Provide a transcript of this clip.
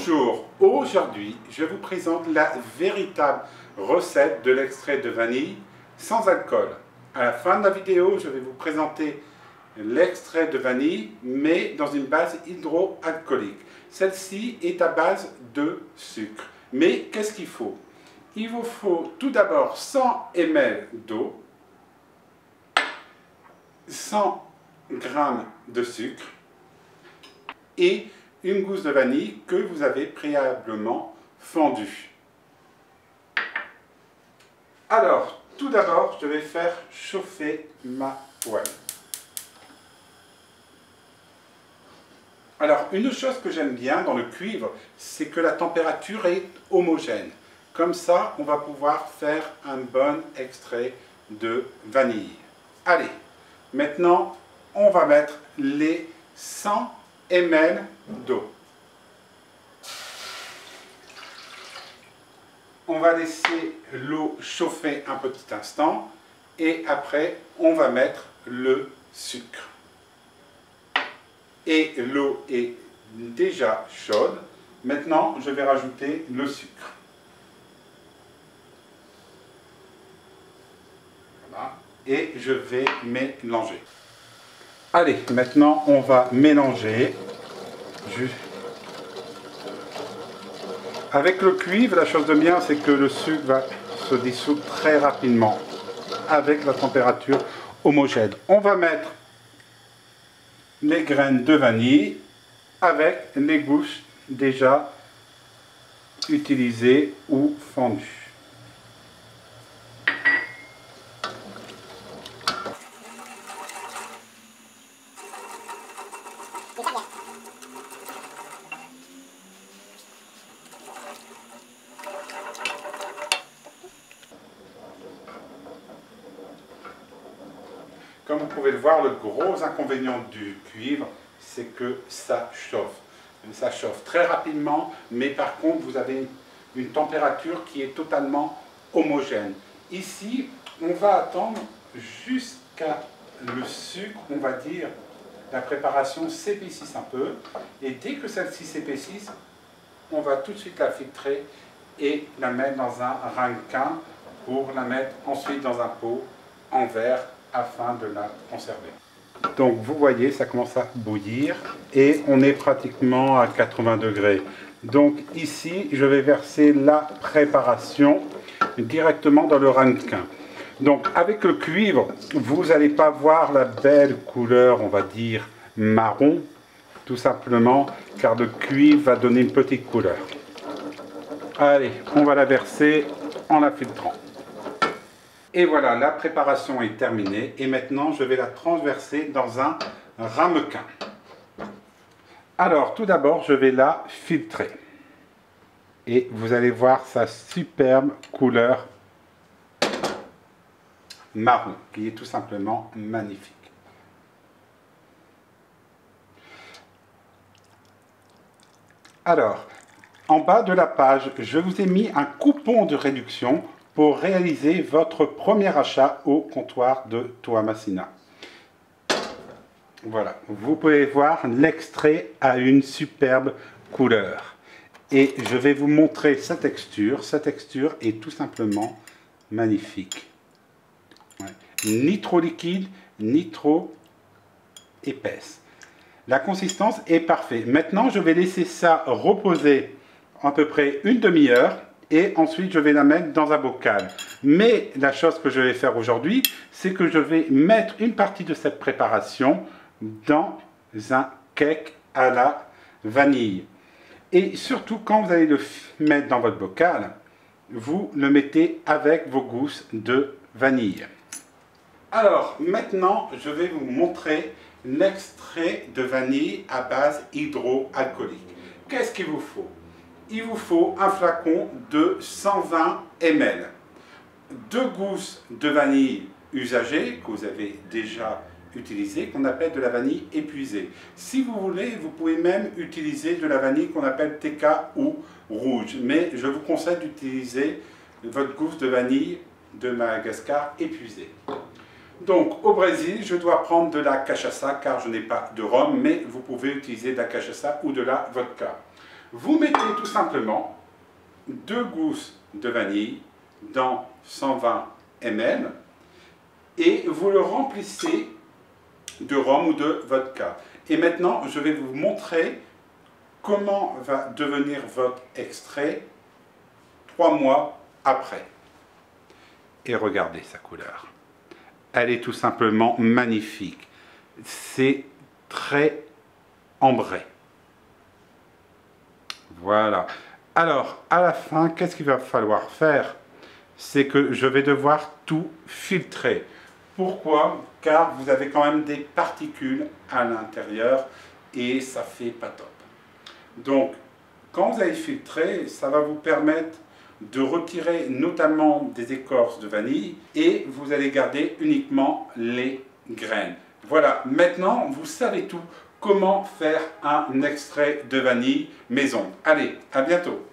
Bonjour, aujourd'hui je vous présente la véritable recette de l'extrait de vanille sans alcool. À la fin de la vidéo, je vais vous présenter l'extrait de vanille mais dans une base hydroalcoolique. Celle-ci est à base de sucre. Mais qu'est-ce qu'il faut? Il vous faut tout d'abord 100 ml d'eau, 100 g de sucre et une gousse de vanille que vous avez préalablement fondue. Alors, tout d'abord, je vais faire chauffer ma poêle. Alors, une chose que j'aime bien dans le cuivre, c'est que la température est homogène. Comme ça, on va pouvoir faire un bon extrait de vanille. Allez, maintenant, on va mettre les 100 ml d'eau. On va laisser l'eau chauffer un petit instant et après on va mettre le sucre. Et l'eau est déjà chaude. Maintenant je vais rajouter le sucre. Voilà. Et je vais mélanger. Allez, maintenant on va mélanger. Avec le cuivre, la chose de bien, c'est que le sucre va se dissoudre très rapidement avec la température homogène. On va mettre les graines de vanille avec les gousses déjà utilisées ou fendues. Comme vous pouvez le voir, le gros inconvénient du cuivre, c'est que ça chauffe. Ça chauffe très rapidement, mais par contre, vous avez une température qui est totalement homogène. Ici, on va attendre jusqu'à le sucre, on va dire, la préparation s'épaississe un peu. Et dès que celle-ci s'épaississe, on va tout de suite la filtrer et la mettre dans un ramequin pour la mettre ensuite dans un pot en verre afin de la conserver. Donc vous voyez, ça commence à bouillir et on est pratiquement à 80 degrés. Donc ici, je vais verser la préparation directement dans le ramequin. Donc avec le cuivre, vous n'allez pas voir la belle couleur, on va dire marron, tout simplement, car le cuivre va donner une petite couleur. Allez, on va la verser en la filtrant. Et voilà, la préparation est terminée et maintenant je vais la transverser dans un ramequin. Alors tout d'abord je vais la filtrer et vous allez voir sa superbe couleur marron qui est tout simplement magnifique. Alors, en bas de la page, je vous ai mis un coupon de réduction pour réaliser votre premier achat au comptoir de Toamasina. Voilà, vous pouvez voir l'extrait a une superbe couleur. Et je vais vous montrer sa texture. Sa texture est tout simplement magnifique. Ouais. Ni trop liquide, ni trop épaisse. La consistance est parfaite. Maintenant, je vais laisser ça reposer à peu près une demi-heure. Et ensuite, je vais la mettre dans un bocal. Mais la chose que je vais faire aujourd'hui, c'est que je vais mettre une partie de cette préparation dans un cake à la vanille. Et surtout, quand vous allez le mettre dans votre bocal, vous le mettez avec vos gousses de vanille. Alors, maintenant, je vais vous montrer l'extrait de vanille à base hydroalcoolique. Qu'est-ce qu'il vous faut? Il vous faut un flacon de 120 ml, 2 gousses de vanille usagée que vous avez déjà utilisée, qu'on appelle de la vanille épuisée. Si vous voulez, vous pouvez même utiliser de la vanille qu'on appelle TK ou rouge, mais je vous conseille d'utiliser votre gousse de vanille de Madagascar épuisée. Donc au Brésil, je dois prendre de la cachaça car je n'ai pas de rhum, mais vous pouvez utiliser de la cachaça ou de la vodka. Vous mettez tout simplement 2 gousses de vanille dans 120 ml et vous le remplissez de rhum ou de vodka. Et maintenant, je vais vous montrer comment va devenir votre extrait 3 mois après. Et regardez sa couleur. Elle est tout simplement magnifique. C'est très ambré. Voilà. Alors, à la fin, qu'est-ce qu'il va falloir faire? C'est que je vais devoir tout filtrer. Pourquoi? Car vous avez quand même des particules à l'intérieur et ça fait pas top. Donc, quand vous allez filtrer, ça va vous permettre de retirer notamment des écorces de vanille et vous allez garder uniquement les graines. Voilà, maintenant vous savez tout comment faire un extrait de vanille maison. Allez, à bientôt!